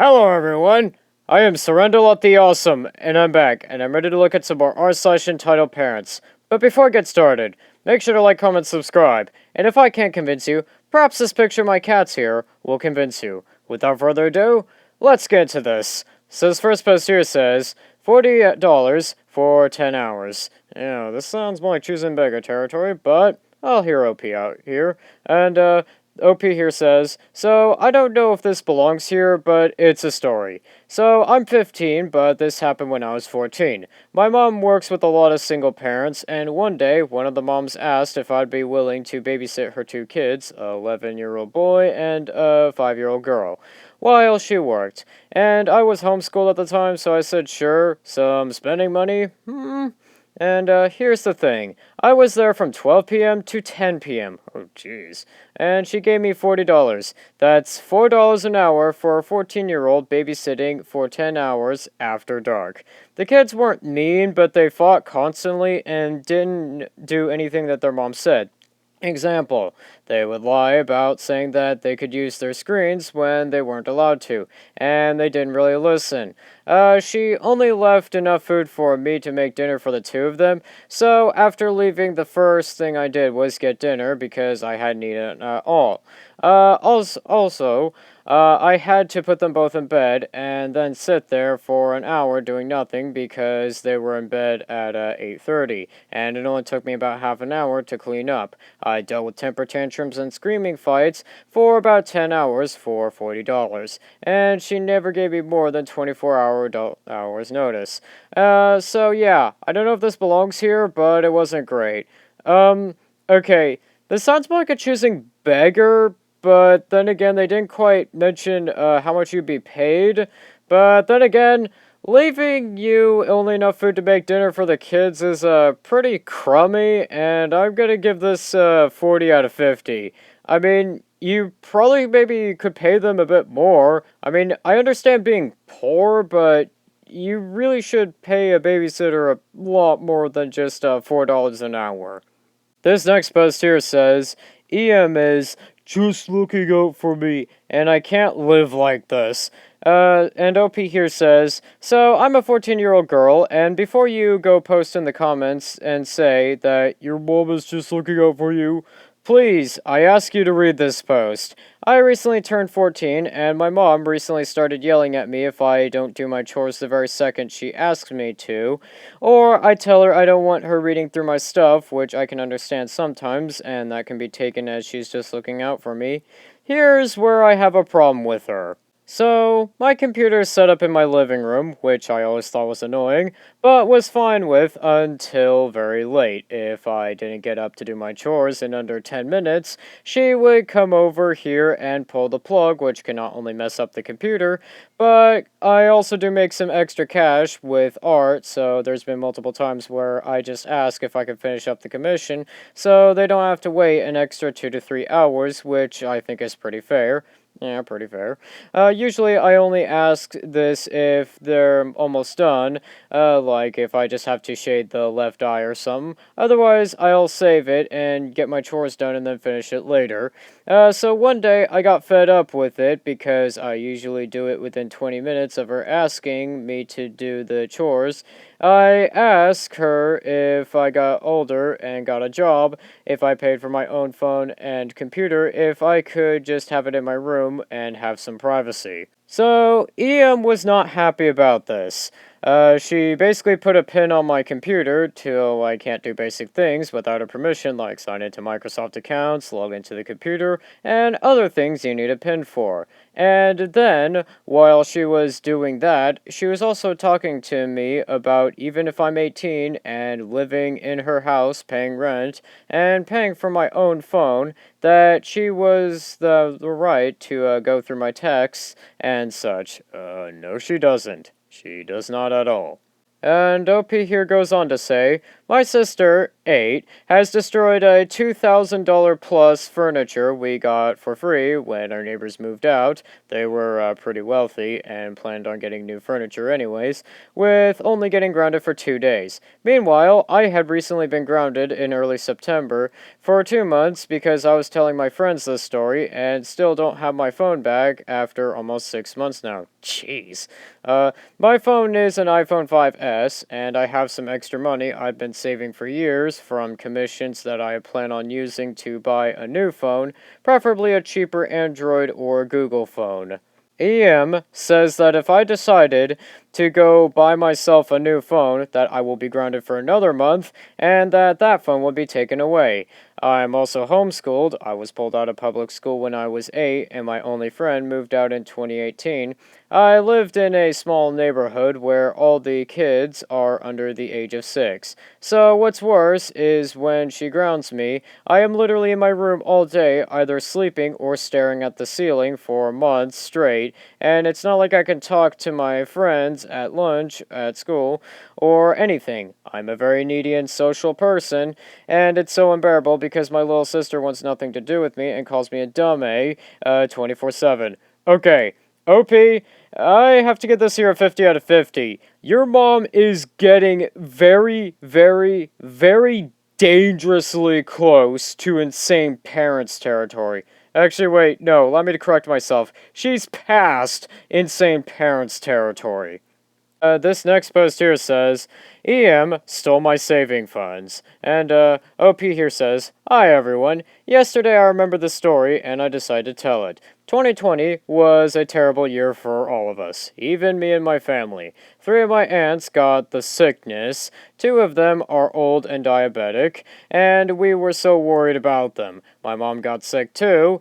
Hello everyone, I am Surrendalot the Awesome, and I'm back, and I'm ready to look at some more r/entitled parents. But before I get started, make sure to like, comment, subscribe, and if I can't convince you, perhaps this picture of my cats here will convince you. Without further ado, let's get to this. So this first post here says, $40 for 10 hours. This sounds more like choosing beggar territory, but I'll hear OP out here. And, OP here says, so I don't know if this belongs here, but it's a story. So I'm 15, but this happened when I was 14. My mom works with a lot of single parents, and one day, one of the moms asked if I'd be willing to babysit her two kids, a 11-year-old boy and a 5-year-old girl, while she worked. And I was homeschooled at the time, so I said sure. Some spending money? And here's the thing. I was there from 12 p.m. to 10 p.m. Oh, jeez. And she gave me $40. That's $4 an hour for a 14-year-old babysitting for 10 hours after dark. The kids weren't mean, but they fought constantly and didn't do anything that their mom said. Example, they would lie about saying that they could use their screens when they weren't allowed to, and they didn't really listen. She only left enough food for me to make dinner for the two of them, so after leaving, the first thing I did was get dinner because I hadn't eaten at all. I had to put them both in bed and then sit there for an hour doing nothing because they were in bed at 8:30, and it only took me about half an hour to clean up. I dealt with temper tantrums and screaming fights for about 10 hours for $40, and she never gave me more than 24 hours notice. So yeah, I don't know if this belongs here, but it wasn't great. Okay, this sounds more like a choosing beggar, but then again, they didn't quite mention how much you'd be paid. But then again, leaving you only enough food to make dinner for the kids is pretty crummy, and I'm gonna give this 40 out of 50. I mean, you probably maybe could pay them a bit more. I mean, I understand being poor, but you really should pay a babysitter a lot more than just $4 an hour. This next post here says, EM is just looking out for me, and I can't live like this. And OP here says, so I'm a 14-year-old girl, and before you go post in the comments and say that your mom is just looking out for you, please, I ask you to read this post. I recently turned 14, and my mom recently started yelling at me if I don't do my chores the very second she asks me to, or I tell her I don't want her reading through my stuff, which I can understand sometimes, and that can be taken as she's just looking out for me. Here's where I have a problem with her. So, my computer is set up in my living room, which I always thought was annoying, but was fine with until very late. If I didn't get up to do my chores in under 10 minutes, she would come over here and pull the plug, which can not only mess up the computer, but I also do make some extra cash with art, so there's been multiple times where I just ask if I can finish up the commission, so they don't have to wait an extra 2 to 3 hours, which I think is pretty fair. Yeah, pretty fair. Usually I only ask this if they're almost done, like if I just have to shade the left eye or something. Otherwise, I'll save it and get my chores done and then finish it later. So one day I got fed up with it because I usually do it within 20 minutes of her asking me to do the chores. I asked her if I got older and got a job, if I paid for my own phone and computer, if I could just have it in my room and have some privacy. So, EM was not happy about this. She basically put a pin on my computer till I can't do basic things without her permission, like sign into Microsoft accounts, log into the computer, and other things you need a pin for. And then, while she was doing that, she was also talking to me about even if I'm 18 and living in her house, paying rent, and paying for my own phone, that she was the right to go through my texts and such. No she doesn't. She does not at all. And OP here goes on to say, my sister 8 has destroyed a $2,000 plus furniture we got for free when our neighbors moved out. They were pretty wealthy and planned on getting new furniture anyways, with only getting grounded for 2 days. Meanwhile, I had recently been grounded in early September for 2 months because I was telling my friends this story and still don't have my phone back after almost 6 months now. Jeez. My phone is an iPhone 5S, and I have some extra money I've been saving for years from commissions that I plan on using to buy a new phone, preferably a cheaper Android or Google phone. EM says that if I decided to go buy myself a new phone, that I will be grounded for another month, and that phone will be taken away. I'm also homeschooled. I was pulled out of public school when I was 8, and my only friend moved out in 2018. I lived in a small neighborhood where all the kids are under the age of 6. So what's worse is when she grounds me, I am literally in my room all day, either sleeping or staring at the ceiling for months straight, and it's not like I can talk to my friends at lunch, at school, or anything. I'm a very needy and social person, and it's so unbearable because my little sister wants nothing to do with me and calls me a dummy 24/7. Okay, OP, I have to get this here a 50 out of 50. Your mom is getting very, very, very dangerously close to insane parents territory. Actually, wait, no, allow me to correct myself. She's past insane parents territory. This next post here says, EM stole my saving funds. And, OP here says, hi everyone. Yesterday I remembered the story and I decided to tell it. 2020 was a terrible year for all of us, even me and my family. 3 of my aunts got the sickness, 2 of them are old and diabetic, and we were so worried about them. My mom got sick too.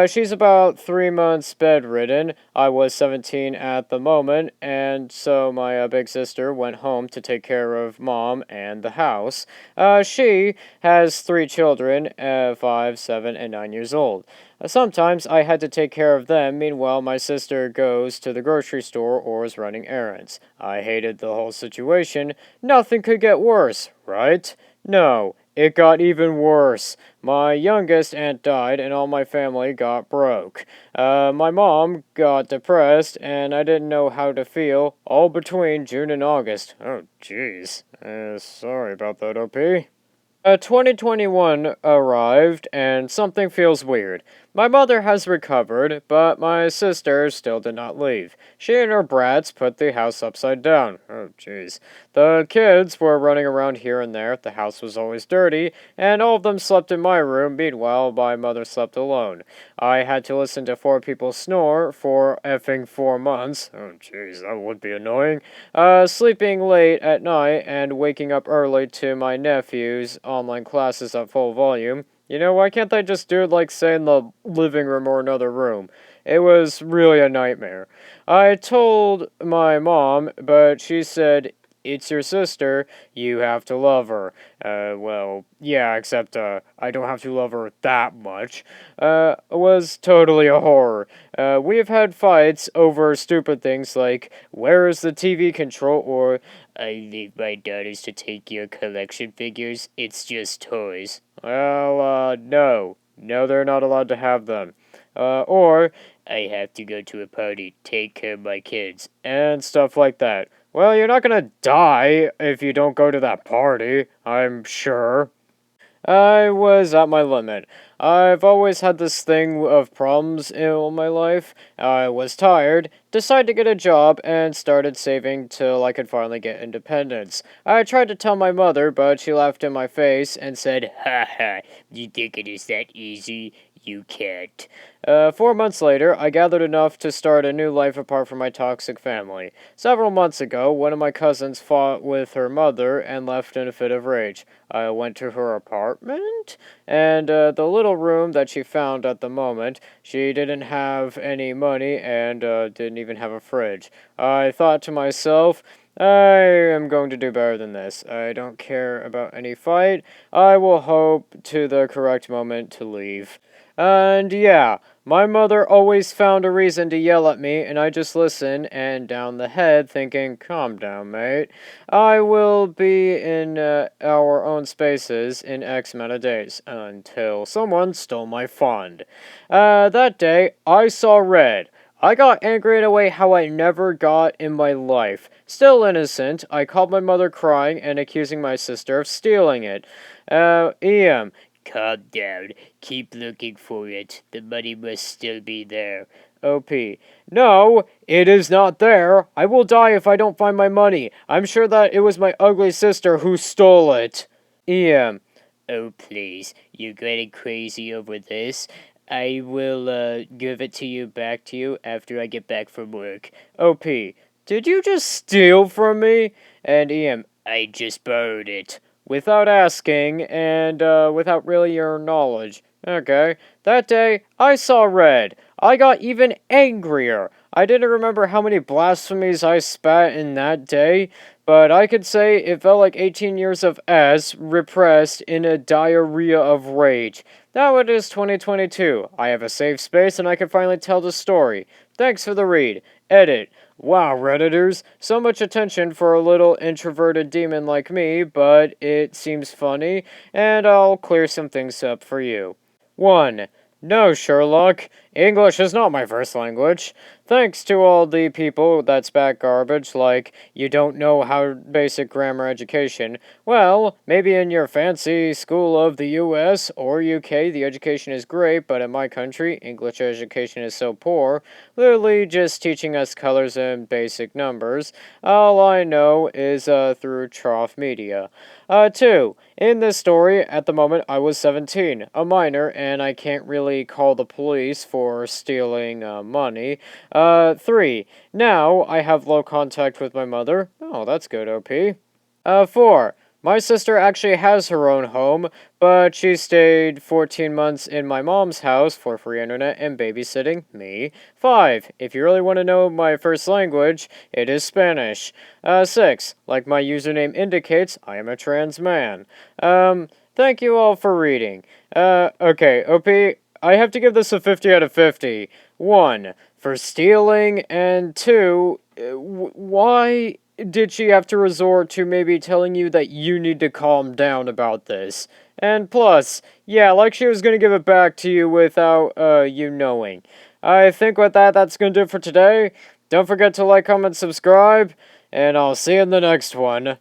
She's about 3 months bedridden. I was 17 at the moment, and so my big sister went home to take care of mom and the house. She has 3 children, 5, 7, and 9 years old. Sometimes I had to take care of them, meanwhile my sister goes to the grocery store or is running errands. I hated the whole situation. Nothing could get worse, right? No, it got even worse. My youngest aunt died and all my family got broke. My mom got depressed and I didn't know how to feel all between June and August. Oh, jeez. Sorry about that, OP. 2021 arrived, and something feels weird. My mother has recovered, but my sister still did not leave. She and her brats put the house upside down. Oh, jeez. The kids were running around here and there, the house was always dirty, and all of them slept in my room, meanwhile my mother slept alone. I had to listen to 4 people snore for effing 4 months. Oh, jeez, that would be annoying. Sleeping late at night and waking up early to my nephew's online classes at full volume. You know, why can't they just do it like, say, in the living room or another room? It was really a nightmare. I told my mom, but she said, it's your sister, you have to love her. Well, yeah, except, I don't have to love her that much. Was totally a horror. We have had fights over stupid things like, where is the TV control, or, I leave my daughters to take your collection figures, it's just toys. Well, no. No, they're not allowed to have them. Or, I have to go to a party, take care of my kids, and stuff like that. Well, you're not gonna die if you don't go to that party, I'm sure. I was at my limit. I've always had this thing of problems in all my life. I was tired, decided to get a job, and started saving till I could finally get independence. I tried to tell my mother, but she laughed in my face and said, ha ha, you think it is that easy? You can't. 4 months later, I gathered enough to start a new life apart from my toxic family. Several months ago, one of my cousins fought with her mother and left in a fit of rage. I went to her apartment, and the little room that she found at the moment, she didn't have any money and didn't even have a fridge. I thought to myself, I am going to do better than this. I don't care about any fight. I will hope to the correct moment to leave. And yeah, My mother always found a reason to yell at me, and I just listen and down the head, thinking, calm down, mate. I will be in our own spaces in X amount of days, until someone stole my fund. That day, I saw red. I got angry in a way how I never got in my life. Still innocent, I called my mother crying and accusing my sister of stealing it. EM. Calm down. Keep looking for it. The money must still be there. OP. No, it is not there. I will die if I don't find my money. I'm sure that it was my ugly sister who stole it. EM. Oh, please. You're getting crazy over this. I will, give it to you back to you after I get back from work. OP. Did you just steal from me? And EM. I just borrowed it. Without asking, and, without really your knowledge. Okay. That day, I saw red. I got even angrier. I didn't remember how many blasphemies I spat in that day, but I could say it felt like 18 years of S repressed in a diarrhea of rage. Now it is 2022. I have a safe space and I can finally tell the story. Thanks for the read. Edit. Wow, Redditors, so much attention for a little introverted demon like me, but it seems funny, and I'll clear some things up for you. 1. No, Sherlock. English is not my first language. Thanks to all the people that spat garbage like, you don't know how basic grammar education. Well, maybe in your fancy school of the US or UK the education is great, but in my country, English education is so poor, literally just teaching us colors and basic numbers. All I know is through trough media. 2. In this story, at the moment, I was 17, a minor, and I can't really call the police for stealing money. 3. Now, I have low contact with my mother. Oh, that's good, OP. 4. My sister actually has her own home, but she stayed 14 months in my mom's house for free internet and babysitting me. 5. If you really want to know my first language, it is Spanish. 6. Like my username indicates, I am a trans man. Thank you all for reading. Okay, OP, I have to give this a 50 out of 50. 1. For stealing, and 2. Why did she have to resort to maybe telling you that you need to calm down about this? And plus, yeah, like she was gonna give it back to you without, you knowing. I think with that, that's gonna do it for today. Don't forget to like, comment, subscribe, and I'll see you in the next one.